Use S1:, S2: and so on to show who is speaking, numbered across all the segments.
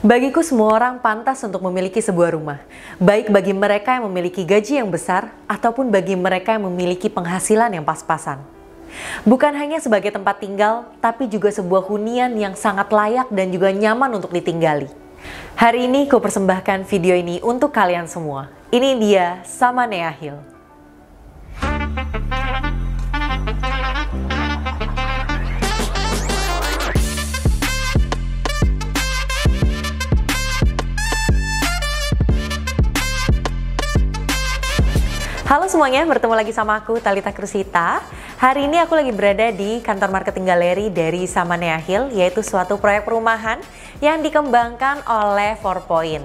S1: Bagiku semua orang pantas untuk memiliki sebuah rumah, baik bagi mereka yang memiliki gaji yang besar ataupun bagi mereka yang memiliki penghasilan yang pas-pasan. Bukan hanya sebagai tempat tinggal, tapi juga sebuah hunian yang sangat layak dan juga nyaman untuk ditinggali. Hari ini ku persembahkan video ini untuk kalian semua. Ini dia Samanea Hill. Halo semuanya, bertemu lagi sama aku Talitha Krusita. Hari ini aku lagi berada di kantor marketing galeri dari Samanea Hill, yaitu suatu proyek perumahan yang dikembangkan oleh 4Point.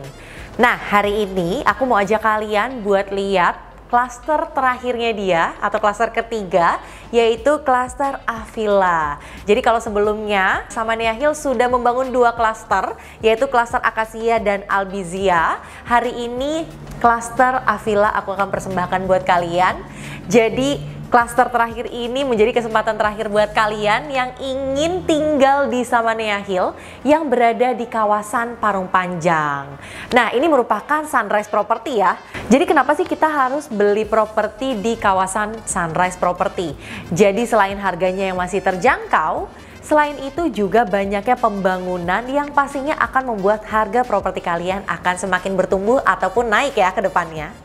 S1: Nah, hari ini aku mau ajak kalian buat lihat klaster terakhirnya dia atau klaster ketiga, yaitu klaster Avilla. Jadi kalau sebelumnya Samanea Hill sudah membangun dua klaster, yaitu klaster Akasia dan Albizia. Hari ini klaster Avilla aku akan persembahkan buat kalian. Jadi klaster terakhir ini menjadi kesempatan terakhir buat kalian yang ingin tinggal di Samanea Hill yang berada di kawasan Parung Panjang. Nah, ini merupakan Sunrise Property ya. Jadi kenapa sih kita harus beli properti di kawasan Sunrise Property? Jadi selain harganya yang masih terjangkau, selain itu juga banyaknya pembangunan yang pastinya akan membuat harga properti kalian akan semakin bertumbuh ataupun naik ya ke depannya.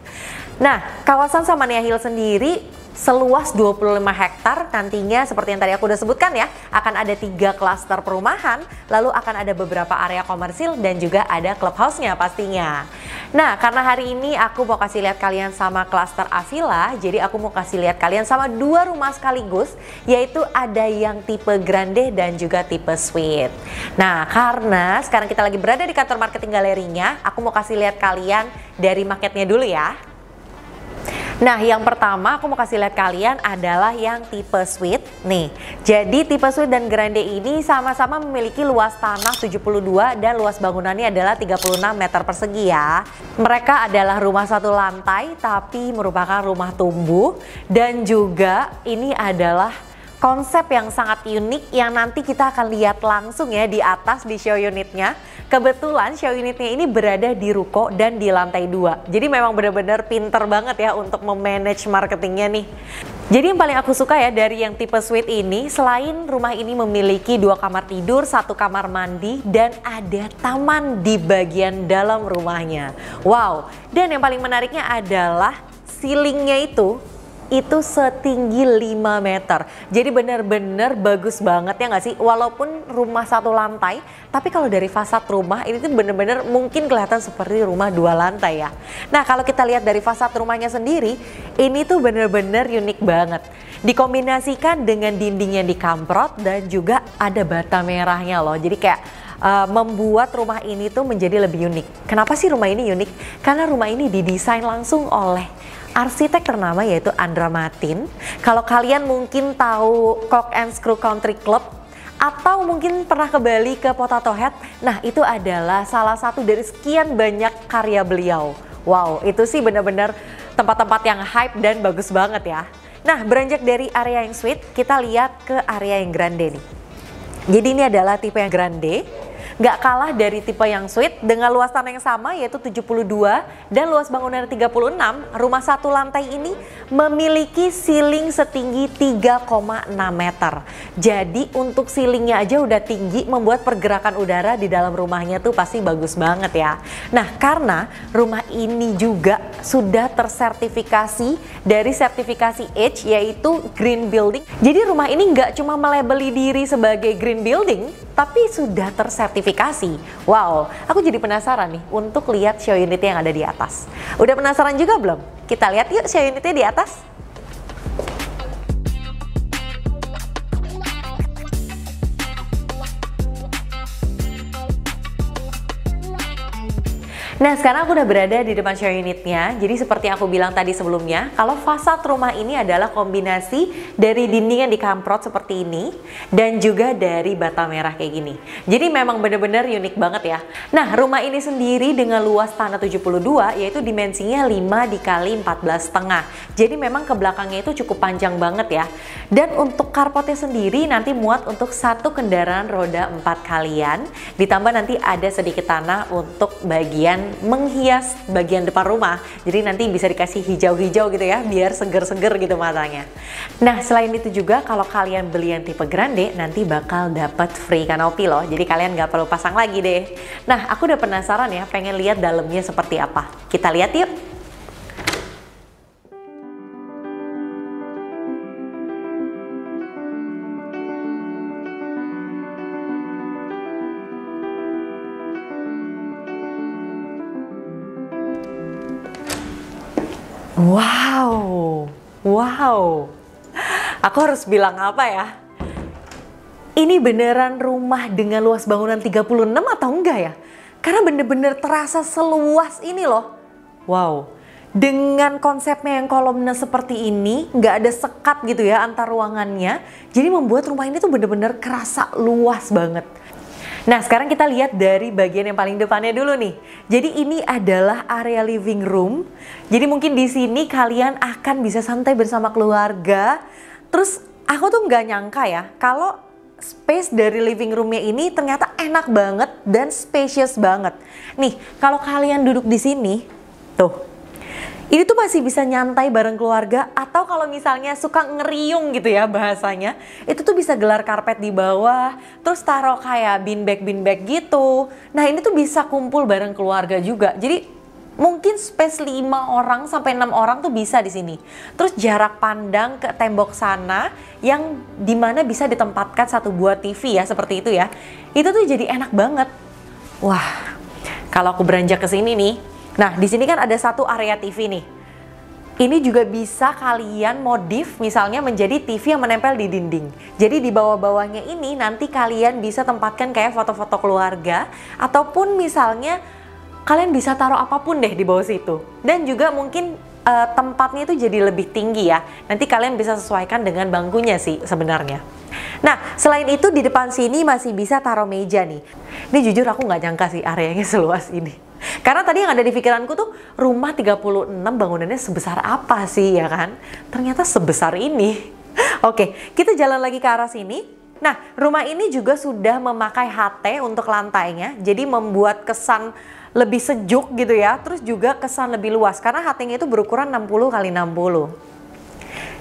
S1: Nah, kawasan Samanea Hill sendiri seluas 25 hektar, nantinya seperti yang tadi aku udah sebutkan ya, akan ada 3 klaster perumahan, lalu akan ada beberapa area komersil dan juga ada clubhouse-nya pastinya. Nah, karena hari ini aku mau kasih lihat kalian sama klaster Avilla, jadi aku mau kasih lihat kalian sama 2 rumah sekaligus, yaitu ada yang tipe grande dan juga tipe suite. Nah, karena sekarang kita lagi berada di kantor marketing galerinya, aku mau kasih lihat kalian dari marketnya dulu ya. Nah, yang pertama aku mau kasih lihat kalian adalah yang tipe suite nih. Jadi tipe suite dan grande ini sama-sama memiliki luas tanah 72 dan luas bangunannya adalah 36 meter persegi ya. Mereka adalah rumah satu lantai tapi merupakan rumah tumbuh, dan juga ini adalah konsep yang sangat unik yang nanti kita akan lihat langsung ya di atas di show unitnya. Kebetulan show unitnya ini berada di ruko dan di lantai 2. Jadi memang benar-benar pinter banget ya untuk memanage marketingnya nih. Jadi yang paling aku suka ya dari yang tipe suite ini, selain rumah ini memiliki 2 kamar tidur, 1 kamar mandi, dan ada taman di bagian dalam rumahnya. Wow, dan yang paling menariknya adalah ceilingnya itu setinggi 5 meter. Jadi benar-benar bagus banget ya nggak sih? Walaupun rumah satu lantai, tapi kalau dari fasad rumah ini tuh benar-benar mungkin kelihatan seperti rumah 2 lantai ya. Nah, kalau kita lihat dari fasad rumahnya sendiri, ini tuh benar-benar unik banget. Dikombinasikan dengan dinding yang dikamprot dan juga ada bata merahnya loh. Jadi kayak membuat rumah ini tuh menjadi lebih unik. Kenapa sih rumah ini unik? Karena rumah ini didesain langsung oleh arsitek ternama yaitu Andra Matin. Kalau kalian mungkin tahu Cock and Screw Country Club atau mungkin pernah ke Bali ke Potato Head, nah itu adalah salah satu dari sekian banyak karya beliau. Wow, itu sih benar-benar tempat-tempat yang hype dan bagus banget ya. Nah, beranjak dari area yang suite, kita lihat ke area yang grande nih. Jadi ini adalah tipe yang grande. Nggak kalah dari tipe yang suite dengan luas tanah yang sama yaitu 72 dan luas bangunan 36, rumah satu lantai ini memiliki ceiling setinggi 3,6 meter. Jadi untuk ceilingnya aja udah tinggi, membuat pergerakan udara di dalam rumahnya tuh pasti bagus banget ya. Nah, karena rumah ini juga sudah tersertifikasi dari sertifikasi H yaitu Green Building. Jadi rumah ini nggak cuma melabeli diri sebagai Green Building, tapi sudah tersertifikasi. Wow, aku jadi penasaran nih untuk lihat show unitnya yang ada di atas. Udah penasaran juga belum? Kita lihat yuk show unitnya di atas. Nah, sekarang aku udah berada di depan show unitnya. Jadi seperti yang aku bilang tadi sebelumnya, kalau fasad rumah ini adalah kombinasi dari dinding yang dikamprot seperti ini dan juga dari bata merah kayak gini. Jadi memang bener-bener unik banget ya. Nah, rumah ini sendiri dengan luas tanah 72, yaitu dimensinya 5 dikali 14,5. Jadi memang ke belakangnya itu cukup panjang banget ya. Dan untuk carportnya sendiri nanti muat untuk satu kendaraan roda 4 kalian. Ditambah nanti ada sedikit tanah untuk bagian menghias bagian depan rumah. Jadi nanti bisa dikasih hijau-hijau gitu ya, biar seger-seger gitu matanya. Nah, selain itu juga kalau kalian beli yang tipe grande, nanti bakal dapat free kanopi loh. Jadi kalian nggak perlu pasang lagi deh. Nah, aku udah penasaran ya, pengen lihat dalamnya seperti apa. Kita lihat yuk. Wow, wow. Aku harus bilang apa ya? Ini beneran rumah dengan luas bangunan 36 atau enggak ya? Karena bener-bener terasa seluas ini loh. Wow. Dengan konsepnya yang kolomnya seperti ini, nggak ada sekat gitu ya antar ruangannya. Jadi membuat rumah ini tuh bener-bener kerasa luas banget. Nah, sekarang kita lihat dari bagian yang paling depannya dulu nih. Jadi ini adalah area living room. Jadi mungkin di sini kalian akan bisa santai bersama keluarga. Terus aku tuh nggak nyangka ya kalau space dari living roomnya ini ternyata enak banget dan spacious banget. Nih, kalau kalian duduk di sini, tuh. Ini tuh masih bisa nyantai bareng keluarga, atau kalau misalnya suka ngeriung gitu ya bahasanya, itu tuh bisa gelar karpet di bawah, terus taruh kayak bean bag gitu. Nah, ini tuh bisa kumpul bareng keluarga juga. Jadi mungkin space 5 orang sampai 6 orang tuh bisa di sini. Terus jarak pandang ke tembok sana yang dimana bisa ditempatkan satu buah TV ya, seperti itu ya. Itu tuh jadi enak banget. Wah, kalau aku beranjak ke sini nih. Nah, di sini kan ada satu area TV nih. Ini juga bisa kalian modif misalnya menjadi TV yang menempel di dinding. Jadi di bawah-bawahnya ini nanti kalian bisa tempatkan kayak foto-foto keluarga, ataupun misalnya kalian bisa taruh apapun deh di bawah situ. Dan juga mungkin tempatnya itu jadi lebih tinggi ya. Nanti kalian bisa sesuaikan dengan bangkunya sih sebenarnya. Nah, selain itu di depan sini masih bisa taruh meja nih. Ini jujur aku nggak nyangka sih areanya seluas ini. Karena tadi yang ada di pikiranku tuh rumah 36 bangunannya sebesar apa sih ya kan? Ternyata sebesar ini. Oke, kita jalan lagi ke arah sini. Nah, rumah ini juga sudah memakai HT untuk lantainya. Jadi membuat kesan lebih sejuk gitu ya. Terus juga kesan lebih luas karena HT-nya itu berukuran 60 kali 60.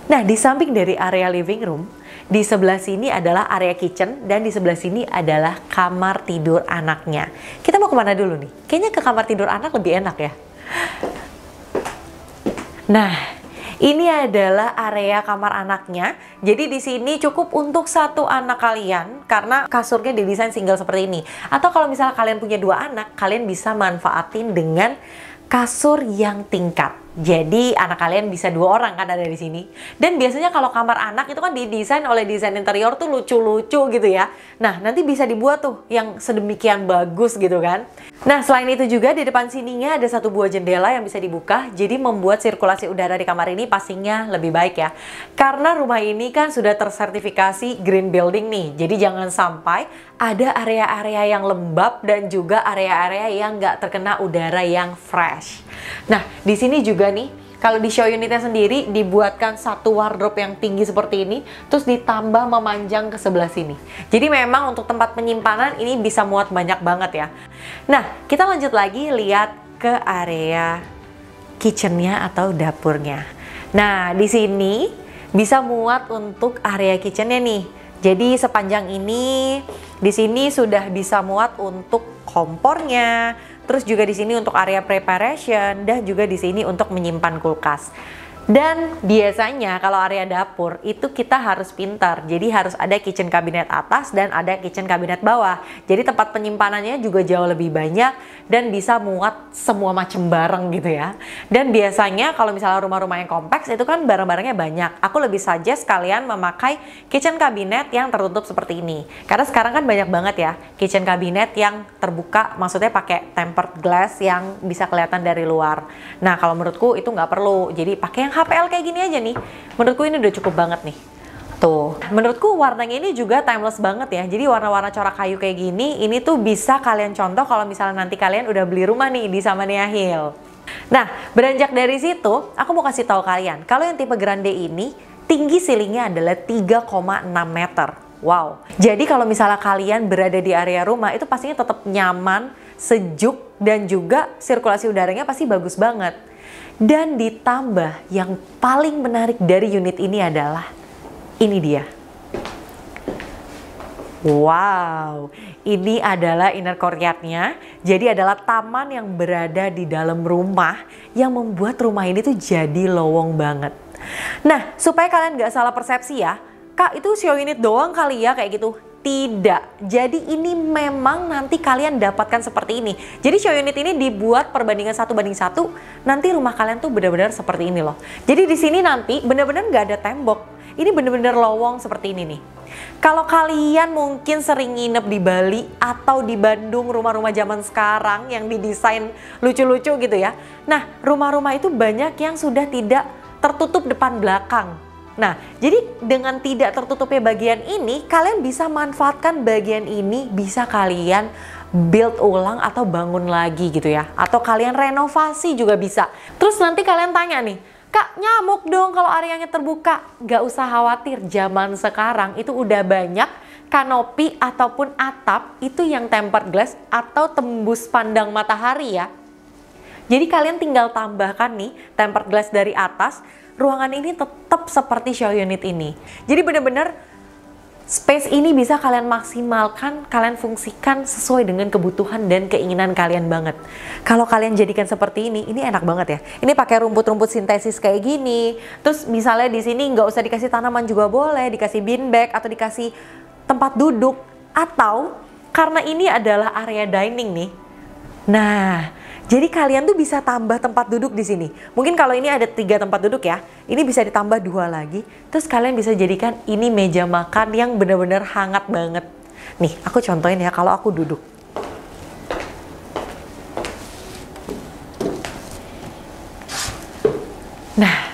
S1: Nah, di samping dari area living room, di sebelah sini adalah area kitchen dan di sebelah sini adalah kamar tidur anaknya. Kita mau kemana dulu nih? Kayaknya ke kamar tidur anak lebih enak ya. Nah, ini adalah area kamar anaknya. Jadi di sini cukup untuk satu anak kalian karena kasurnya didesain single seperti ini. Atau kalau misalnya kalian punya 2 anak, kalian bisa manfaatin dengan kasur yang tingkat. Jadi anak kalian bisa 2 orang kan ada di sini. Dan biasanya kalau kamar anak itu kan didesain oleh desain interior tuh lucu-lucu gitu ya. Nah, nanti bisa dibuat tuh yang sedemikian bagus gitu kan. Nah, selain itu juga di depan sininya ada satu buah jendela yang bisa dibuka. Jadi membuat sirkulasi udara di kamar ini pastinya lebih baik ya. Karena rumah ini kan sudah tersertifikasi green building nih. Jadi jangan sampai ada area-area yang lembab dan juga area-area yang nggak terkena udara yang fresh. Nah, di sini juga nih, kalau di show unitnya sendiri dibuatkan satu wardrobe yang tinggi seperti ini, terus ditambah memanjang ke sebelah sini. Jadi memang untuk tempat penyimpanan ini bisa muat banyak banget ya. Nah, kita lanjut lagi lihat ke area kitchennya atau dapurnya. Nah, di sini bisa muat untuk area kitchennya nih. Jadi sepanjang ini, di sini sudah bisa muat untuk kompornya. Terus juga di sini untuk area preparation dan juga di sini untuk menyimpan kulkas. Dan biasanya kalau area dapur itu kita harus pintar. Jadi harus ada kitchen cabinet atas dan ada kitchen cabinet bawah. Jadi tempat penyimpanannya juga jauh lebih banyak dan bisa muat semua macam barang gitu ya. Dan biasanya kalau misalnya rumah-rumah yang kompleks itu kan barang-barangnya banyak. Aku lebih suggest kalian memakai kitchen cabinet yang tertutup seperti ini. Karena sekarang kan banyak banget ya kitchen cabinet yang terbuka, maksudnya pakai tempered glass yang bisa kelihatan dari luar. Nah kalau menurutku itu nggak perlu. Jadi pakai yang HPL kayak gini aja nih. Menurutku ini udah cukup banget nih. Tuh, menurutku warnanya ini juga timeless banget ya. Jadi warna-warna corak kayu kayak gini, ini tuh bisa kalian contoh kalau misalnya nanti kalian udah beli rumah nih di Samania Hill. Nah, beranjak dari situ, aku mau kasih tahu kalian, kalau yang tipe grande ini, tinggi ceilingnya adalah 3,6 meter. Wow. Jadi kalau misalnya kalian berada di area rumah, itu pastinya tetap nyaman, sejuk, dan juga sirkulasi udaranya pasti bagus banget. Dan ditambah yang paling menarik dari unit ini adalah ini dia. Wow, ini adalah inner courtyard-nya. Jadi adalah taman yang berada di dalam rumah yang membuat rumah ini tuh jadi lowong banget. Nah, supaya kalian nggak salah persepsi ya, Kak itu show unit doang kali ya kayak gitu. Tidak, jadi ini memang nanti kalian dapatkan seperti ini. Jadi show unit ini dibuat perbandingan 1:1, nanti rumah kalian tuh benar-benar seperti ini loh. Jadi di sini nanti benar-benar nggak ada tembok, ini benar-benar lowong seperti ini nih. Kalau kalian mungkin sering nginep di Bali atau di Bandung, rumah-rumah zaman sekarang yang didesain lucu-lucu gitu ya. Nah, rumah-rumah itu banyak yang sudah tidak tertutup depan belakang. Nah, jadi dengan tidak tertutupnya bagian ini, kalian bisa manfaatkan bagian ini, bisa kalian build ulang atau bangun lagi gitu ya. Atau kalian renovasi juga bisa. Terus nanti kalian tanya nih, Kak nyamuk dong kalau areanya terbuka. Gak usah khawatir, zaman sekarang itu udah banyak kanopi ataupun atap itu yang tempered glass atau tembus pandang matahari ya. Jadi kalian tinggal tambahkan nih tempered glass dari atas, ruangan ini tetap seperti show unit ini. Jadi benar-benar space ini bisa kalian maksimalkan, kalian fungsikan sesuai dengan kebutuhan dan keinginan kalian banget. Kalau kalian jadikan seperti ini enak banget ya. Ini pakai rumput-rumput sintesis kayak gini. Terus misalnya di sini nggak usah dikasih tanaman juga boleh, dikasih beanbag atau dikasih tempat duduk. Atau karena ini adalah area dining nih. Nah, jadi kalian tuh bisa tambah tempat duduk di sini. Mungkin kalau ini ada 3 tempat duduk ya, ini bisa ditambah 2 lagi. Terus kalian bisa jadikan ini meja makan yang benar-benar hangat banget. Nih, aku contohin ya kalau aku duduk. Nah,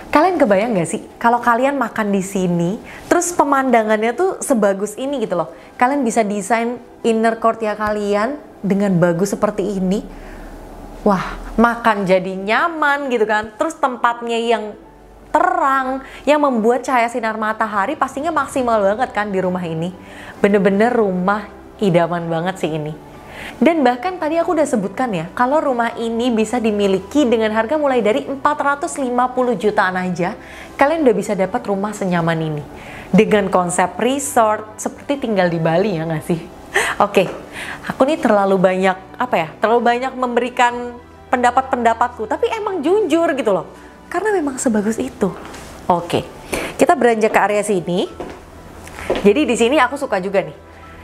S1: kalian kebayang gak sih kalau kalian makan di sini, terus pemandangannya tuh sebagus ini gitu loh. Kalian bisa desain inner courtyard kalian dengan bagus seperti ini. Wah, makan jadi nyaman gitu kan. Terus tempatnya yang terang, yang membuat cahaya sinar matahari pastinya maksimal banget kan di rumah ini. Bener-bener rumah idaman banget sih ini. Dan bahkan tadi aku udah sebutkan ya, kalau rumah ini bisa dimiliki dengan harga mulai dari 450 jutaan aja, kalian udah bisa dapat rumah senyaman ini. Dengan konsep resort, seperti tinggal di Bali ya nggak sih? Oke, aku nih terlalu banyak terlalu banyak memberikan pendapat-pendapatku, tapi emang jujur gitu loh, karena memang sebagus itu. Oke, kita beranjak ke area sini. Jadi di sini aku suka juga nih,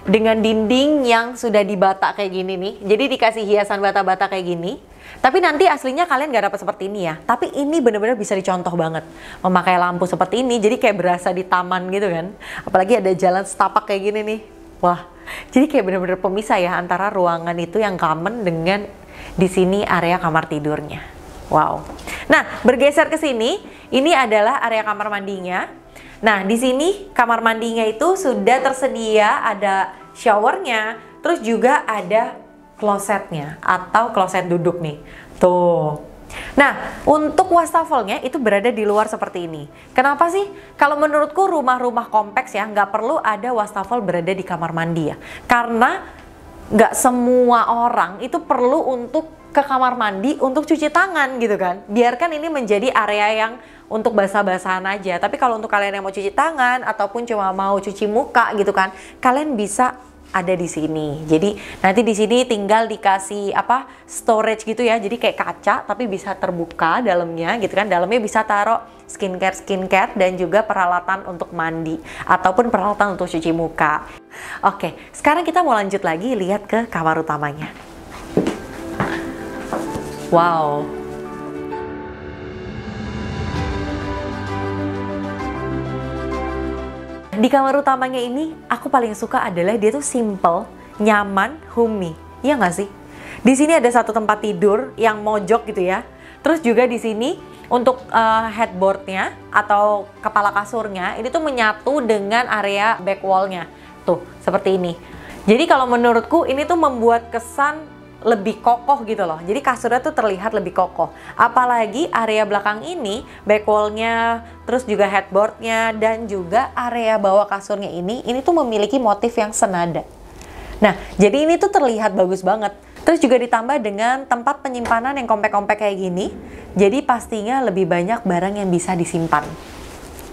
S1: dengan dinding yang sudah dibata kayak gini nih. Jadi dikasih hiasan bata-bata kayak gini. Tapi nanti aslinya kalian gak dapat seperti ini ya. Tapi ini bener-bener bisa dicontoh banget. Memakai lampu seperti ini, jadi kayak berasa di taman gitu kan. Apalagi ada jalan setapak kayak gini nih. Wah, jadi kayak bener-bener pemisah ya antara ruangan itu yang common dengan di sini area kamar tidurnya. Wow. Nah, bergeser ke sini, ini adalah area kamar mandinya. Nah, di sini kamar mandinya itu sudah tersedia, ada showernya, terus juga ada klosetnya atau kloset duduk nih. Tuh. Nah, untuk wastafelnya itu berada di luar seperti ini. Kenapa sih? Kalau menurutku rumah-rumah kompleks ya, nggak perlu ada wastafel berada di kamar mandi ya. Karena nggak semua orang itu perlu untuk ke kamar mandi untuk cuci tangan gitu kan. Biarkan ini menjadi area yang untuk basah-basahan aja. Tapi kalau untuk kalian yang mau cuci tangan ataupun cuma mau cuci muka gitu kan, kalian bisa ada di sini. Jadi nanti di sini tinggal dikasih apa storage gitu ya. Jadi kayak kaca tapi bisa terbuka dalamnya gitu kan. Dalamnya bisa taruh skincare dan juga peralatan untuk mandi ataupun peralatan untuk cuci muka. Oke, sekarang kita mau lanjut lagi lihat ke kamar utamanya. Wow. Di kamar utamanya ini, aku paling suka adalah dia tuh simple, nyaman, homey. Iya nggak sih? Di sini ada satu tempat tidur yang mojok gitu ya. Terus juga di sini untuk headboardnya atau kepala kasurnya, ini tuh menyatu dengan area back wall-nya. Tuh, seperti ini. Jadi kalau menurutku ini tuh membuat kesan lebih kokoh gitu loh. Jadi kasurnya tuh terlihat lebih kokoh. Apalagi area belakang ini, back wall-nya, terus juga headboard-nya, dan juga area bawah kasurnya ini tuh memiliki motif yang senada. Nah, jadi ini tuh terlihat bagus banget. Terus juga ditambah dengan tempat penyimpanan yang compact-compact kayak gini. Jadi pastinya lebih banyak barang yang bisa disimpan.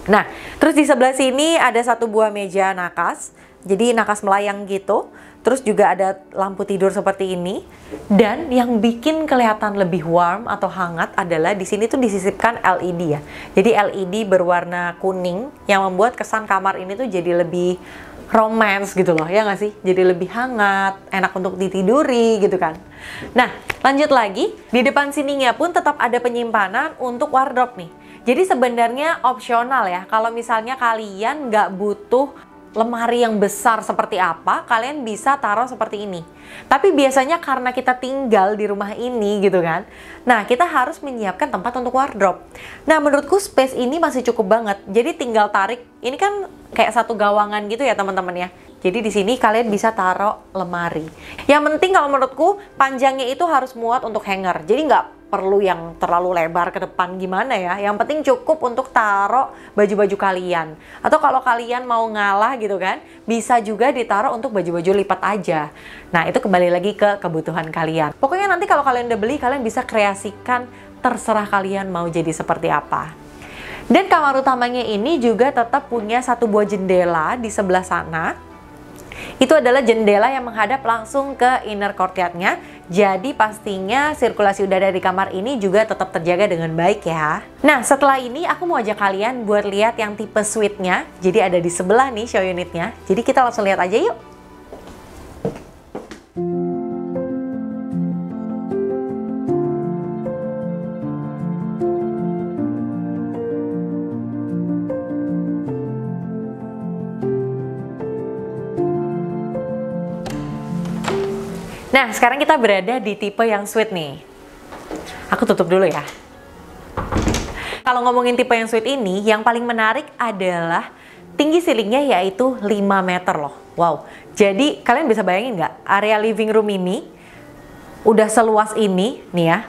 S1: Nah, terus di sebelah sini ada satu buah meja nakas. Jadi nakas melayang gitu. Terus juga ada lampu tidur seperti ini. Dan yang bikin kelihatan lebih warm atau hangat adalah di sini tuh disisipkan LED ya. Jadi LED berwarna kuning yang membuat kesan kamar ini tuh jadi lebih romance gitu loh, ya nggak sih? Jadi lebih hangat, enak untuk ditiduri gitu kan. Nah, lanjut lagi. Di depan sininya pun tetap ada penyimpanan untuk wardrobe nih. Jadi sebenarnya opsional ya. Kalau misalnya kalian nggak butuh lemari yang besar seperti apa, kalian bisa taruh seperti ini. Tapi biasanya karena kita tinggal di rumah ini gitu kan, nah kita harus menyiapkan tempat untuk wardrobe. Nah menurutku space ini masih cukup banget. Jadi tinggal tarik, ini kan kayak satu gawangan gitu ya teman-teman ya. Jadi di sini kalian bisa taruh lemari. Yang penting kalau menurutku panjangnya itu harus muat untuk hanger. Jadi nggak perlu yang terlalu lebar ke depan gimana ya. Yang penting cukup untuk taruh baju-baju kalian. Atau kalau kalian mau ngalah gitu kan, bisa juga ditaruh untuk baju-baju lipat aja. Nah itu kembali lagi ke kebutuhan kalian. Pokoknya nanti kalau kalian udah beli, kalian bisa kreasikan, terserah kalian mau jadi seperti apa. Dan kamar utamanya ini juga tetap punya satu buah jendela di sebelah sana. Itu adalah jendela yang menghadap langsung ke inner courtyard-nya. Jadi pastinya sirkulasi udara di kamar ini juga tetap terjaga dengan baik ya. Nah setelah ini aku mau ajak kalian buat lihat yang tipe suite-nya. Jadi ada di sebelah nih show unitnya. Jadi kita langsung lihat aja yuk. Nah, sekarang kita berada di tipe yang suite nih. Aku tutup dulu ya. Kalau ngomongin tipe yang suite ini, yang paling menarik adalah tinggi ceilingnya yaitu 5 meter loh. Wow, jadi kalian bisa bayangin nggak? Area living room ini udah seluas ini, nih ya.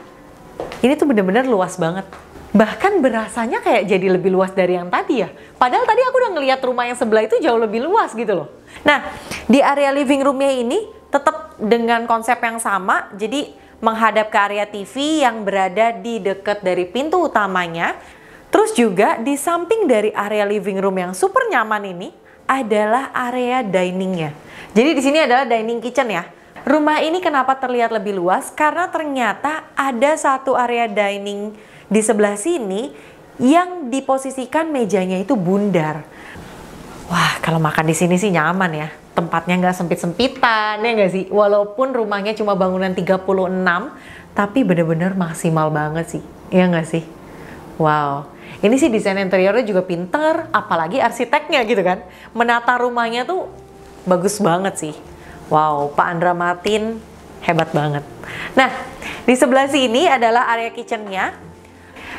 S1: Ini tuh bener-bener luas banget. Bahkan berasanya kayak jadi lebih luas dari yang tadi ya. Padahal tadi aku udah ngeliat rumah yang sebelah itu jauh lebih luas gitu loh. Nah, di area living roomnya ini tetap dengan konsep yang sama, jadi menghadap ke area TV yang berada di dekat dari pintu utamanya. Terus juga di samping dari area living room yang super nyaman ini adalah area diningnya. Jadi di sini adalah dining kitchen ya. Rumah ini kenapa terlihat lebih luas? Karena ternyata ada satu area dining di sebelah sini yang diposisikan mejanya itu bundar. Wah, kalau makan di sini sih nyaman ya. Tempatnya nggak sempit-sempitan, ya nggak sih? Walaupun rumahnya cuma bangunan 36, tapi bener-bener maksimal banget sih. Ya nggak sih? Wow. Ini sih desain interiornya juga pinter, apalagi arsiteknya gitu kan. Menata rumahnya tuh bagus banget sih. Wow, Pak Andra Martin hebat banget. Nah, di sebelah sini adalah area kitchennya.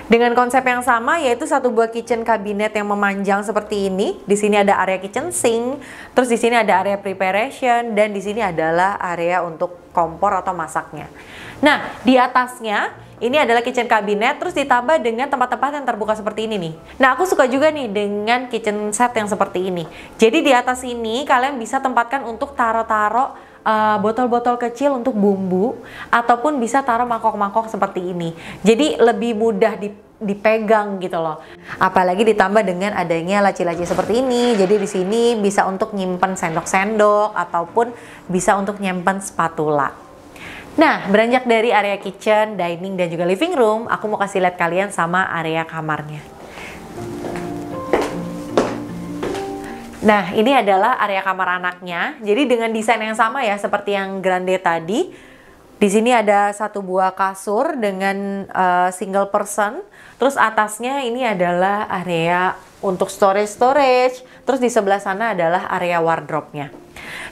S1: Dengan konsep yang sama, yaitu satu buah kitchen cabinet yang memanjang seperti ini. Di sini ada area kitchen sink, terus di sini ada area preparation, dan di sini adalah area untuk kompor atau masaknya. Nah, di atasnya ini adalah kitchen cabinet, terus ditambah dengan tempat-tempat yang terbuka seperti ini nih. Nah, aku suka juga nih dengan kitchen set yang seperti ini. Jadi di atas ini kalian bisa tempatkan untuk taruh-taruh botol-botol kecil untuk bumbu, ataupun bisa taruh mangkok-mangkok seperti ini. Jadi lebih mudah dipegang gitu loh. Apalagi ditambah dengan adanya laci-laci seperti ini. Jadi di sini bisa untuk nyimpen sendok-sendok ataupun bisa untuk nyimpen spatula. Nah, beranjak dari area kitchen, dining, dan juga living room, aku mau kasih lihat kalian sama area kamarnya. Nah, ini adalah area kamar anaknya. Jadi dengan desain yang sama ya, seperti yang grande tadi. Di sini ada satu buah kasur dengan single person. Terus atasnya ini adalah area untuk storage. Terus di sebelah sana adalah area wardrobe-nya.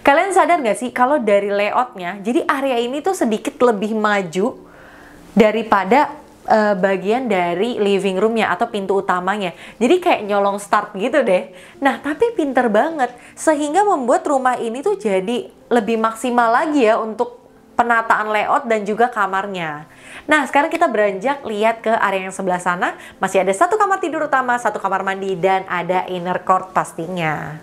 S1: Kalian sadar nggak sih kalau dari layoutnya, jadi area ini tuh sedikit lebih maju daripada bagian dari living roomnya atau pintu utamanya. Jadi kayak nyolong start gitu deh. Nah, tapi pinter banget. Sehingga membuat rumah ini tuh jadi lebih maksimal lagi ya untuk penataan layout dan juga kamarnya. Nah, sekarang kita beranjak lihat ke area yang sebelah sana. Masih ada satu kamar tidur utama, satu kamar mandi, dan ada inner court pastinya.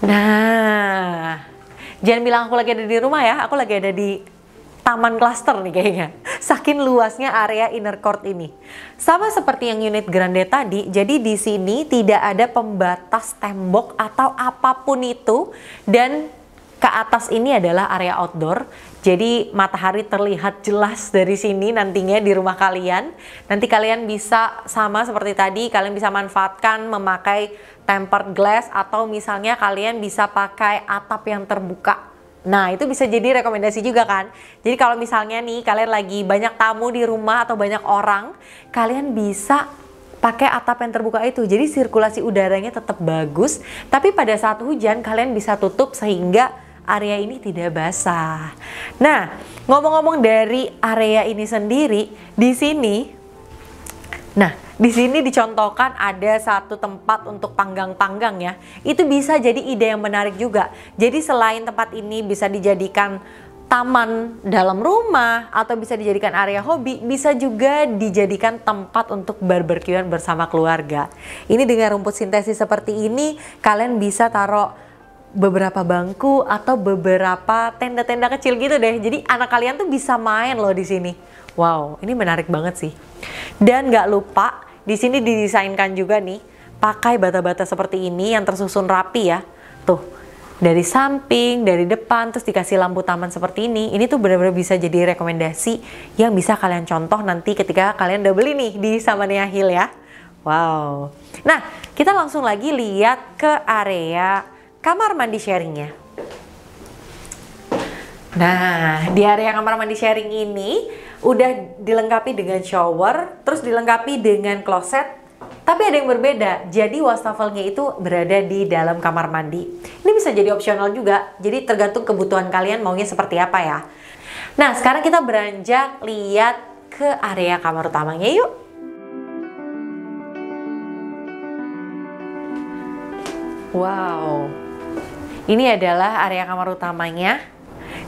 S1: Nah, jangan bilang aku lagi ada di rumah ya, aku lagi ada di taman klaster nih kayaknya. Saking luasnya area inner court ini. Sama seperti yang unit grande tadi, jadi di sini tidak ada pembatas tembok atau apapun itu, dan ke atas ini adalah area outdoor. Jadi matahari terlihat jelas dari sini nantinya di rumah kalian. Nanti kalian bisa sama seperti tadi, kalian bisa manfaatkan memakai tempered glass atau misalnya kalian bisa pakai atap yang terbuka. Nah, itu bisa jadi rekomendasi juga kan. Jadi kalau misalnya nih kalian lagi banyak tamu di rumah atau banyak orang, kalian bisa pakai atap yang terbuka itu. Jadi sirkulasi udaranya tetap bagus, tapi pada saat hujan kalian bisa tutup sehingga area ini tidak basah. Nah, ngomong-ngomong dari area ini sendiri, di sini dicontohkan ada satu tempat untuk panggang-panggang ya. Itu bisa jadi ide yang menarik juga. Jadi selain tempat ini bisa dijadikan taman dalam rumah atau bisa dijadikan area hobi, bisa juga dijadikan tempat untuk barbekyuan bersama keluarga. Ini dengan rumput sintesis seperti ini, kalian bisa taruh beberapa bangku atau beberapa tenda-tenda kecil gitu deh. Jadi anak kalian tuh bisa main loh di sini. Wow, ini menarik banget sih. Dan nggak lupa di sini didesainkan juga nih pakai bata-bata seperti ini yang tersusun rapi ya. Tuh, dari samping, dari depan, terus dikasih lampu taman seperti ini. Ini tuh benar-benar bisa jadi rekomendasi yang bisa kalian contoh nanti ketika kalian udah beli nih di Samania Hill ya. Wow. Nah, kita langsung lagi lihat ke area kamar mandi sharingnya. Nah, di area kamar mandi sharing ini udah dilengkapi dengan shower, terus dilengkapi dengan kloset, tapi ada yang berbeda. Jadi wastafelnya itu berada di dalam kamar mandi. Ini bisa jadi opsional juga, jadi tergantung kebutuhan kalian maunya seperti apa ya. Nah, sekarang kita beranjak lihat ke area kamar utamanya yuk. Wow. Ini adalah area kamar utamanya.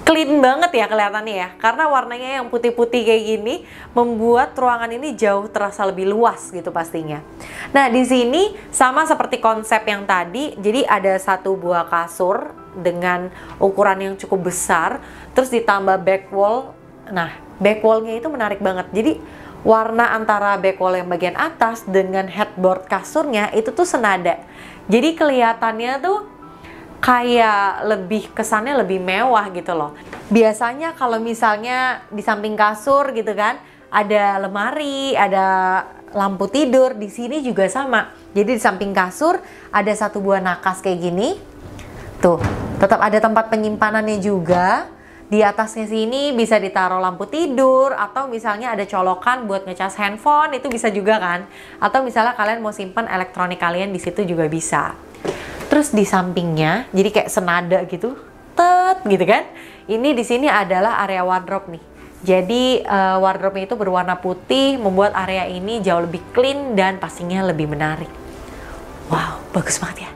S1: Clean banget ya kelihatannya ya, karena warnanya yang putih-putih kayak gini membuat ruangan ini jauh terasa lebih luas gitu pastinya. Nah, di sini sama seperti konsep yang tadi, jadi ada satu buah kasur dengan ukuran yang cukup besar, terus ditambah back wall. Nah, back wallnya itu menarik banget. Jadi warna antara back wall yang bagian atas dengan headboard kasurnya itu tuh senada. Jadi kelihatannya tuh kayak lebih kesannya lebih mewah gitu loh. Biasanya kalau misalnya di samping kasur gitu kan, ada lemari, ada lampu tidur, di sini juga sama. Jadi di samping kasur ada satu buah nakas kayak gini. Tuh, tetap ada tempat penyimpanannya juga. Di atasnya sini bisa ditaruh lampu tidur atau misalnya ada colokan buat ngecas handphone, itu bisa juga kan. Atau misalnya kalian mau simpan elektronik kalian di situ juga bisa. Terus di sampingnya, jadi kayak senada gitu, gitu kan. Ini di sini adalah area wardrobe nih. Jadi wardrobe-nya itu berwarna putih, membuat area ini jauh lebih clean dan pastinya lebih menarik. Wow, bagus banget ya.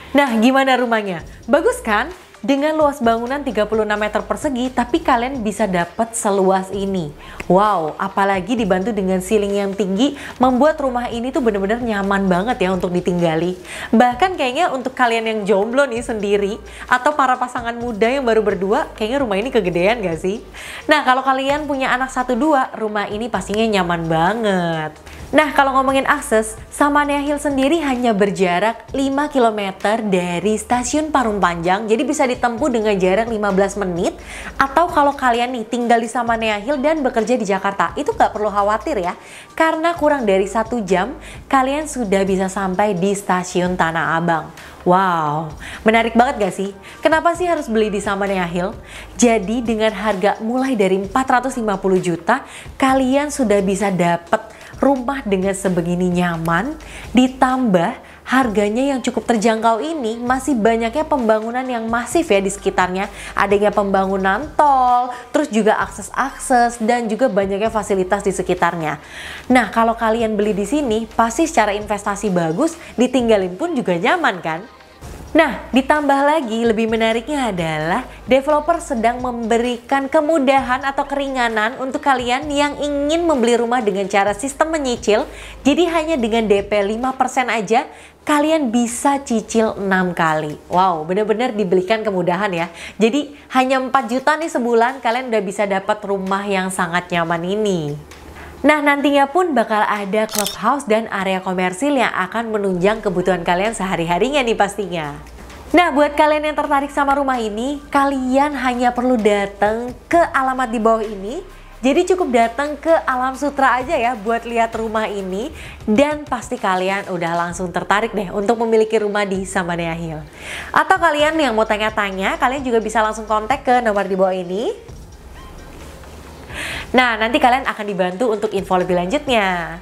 S1: Nah, gimana rumahnya? Bagus kan? Dengan luas bangunan 36 meter persegi, tapi kalian bisa dapat seluas ini. Wow, apalagi dibantu dengan ceiling yang tinggi, membuat rumah ini tuh bener-bener nyaman banget ya untuk ditinggali. Bahkan kayaknya untuk kalian yang jomblo nih sendiri, atau para pasangan muda yang baru berdua, kayaknya rumah ini kegedean gak sih? Nah, kalau kalian punya anak 1-2, rumah ini pastinya nyaman banget. Nah, kalau ngomongin akses, Samanea Hill sendiri hanya berjarak 5 km dari stasiun Parung Panjang, jadi bisa ditempuh dengan jarak 15 menit. Atau kalau kalian nih tinggal di Samanea Hill dan bekerja di Jakarta, itu nggak perlu khawatir ya, karena kurang dari 1 jam kalian sudah bisa sampai di stasiun Tanah Abang. Wow, menarik banget gak sih? Kenapa sih harus beli di Samanea Hill? Jadi dengan harga mulai dari 450 juta, kalian sudah bisa dapat rumah dengan sebegini nyaman, ditambah harganya yang cukup terjangkau ini, masih banyaknya pembangunan yang masif ya di sekitarnya. Adanya pembangunan tol, terus juga akses-akses, dan juga banyaknya fasilitas di sekitarnya. Nah, kalau kalian beli di sini, pasti secara investasi bagus, ditinggalin pun juga nyaman kan? Nah, ditambah lagi lebih menariknya adalah developer sedang memberikan kemudahan atau keringanan untuk kalian yang ingin membeli rumah dengan cara sistem menyicil. Jadi hanya dengan DP 5% aja kalian bisa cicil 6 kali. Wow, bener-bener diberikan kemudahan ya. Jadi hanya 4 juta nih sebulan kalian udah bisa dapat rumah yang sangat nyaman ini. Nah, nantinya pun bakal ada clubhouse dan area komersil yang akan menunjang kebutuhan kalian sehari-harinya nih pastinya. Nah, buat kalian yang tertarik sama rumah ini, kalian hanya perlu datang ke alamat di bawah ini. Jadi cukup datang ke Alam Sutra aja ya buat lihat rumah ini. Dan pasti kalian udah langsung tertarik deh untuk memiliki rumah di Samanea Hill. Atau kalian yang mau tanya-tanya, kalian juga bisa langsung kontak ke nomor di bawah ini. Nah, nanti kalian akan dibantu untuk info lebih lanjutnya.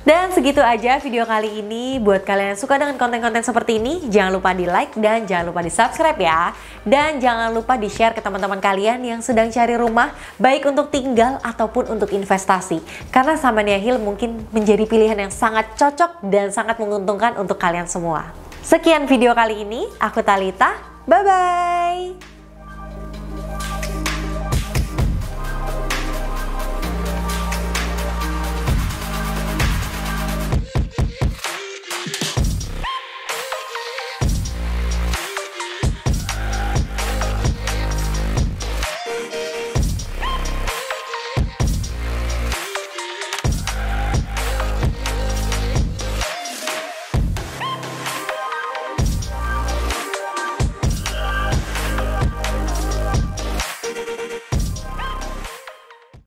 S1: Dan segitu aja video kali ini. Buat kalian yang suka dengan konten-konten seperti ini, jangan lupa di like dan jangan lupa di subscribe ya. Dan jangan lupa di share ke teman-teman kalian yang sedang cari rumah, baik untuk tinggal ataupun untuk investasi. Karena Samanea Hill mungkin menjadi pilihan yang sangat cocok dan sangat menguntungkan untuk kalian semua. Sekian video kali ini, aku Talita, bye-bye!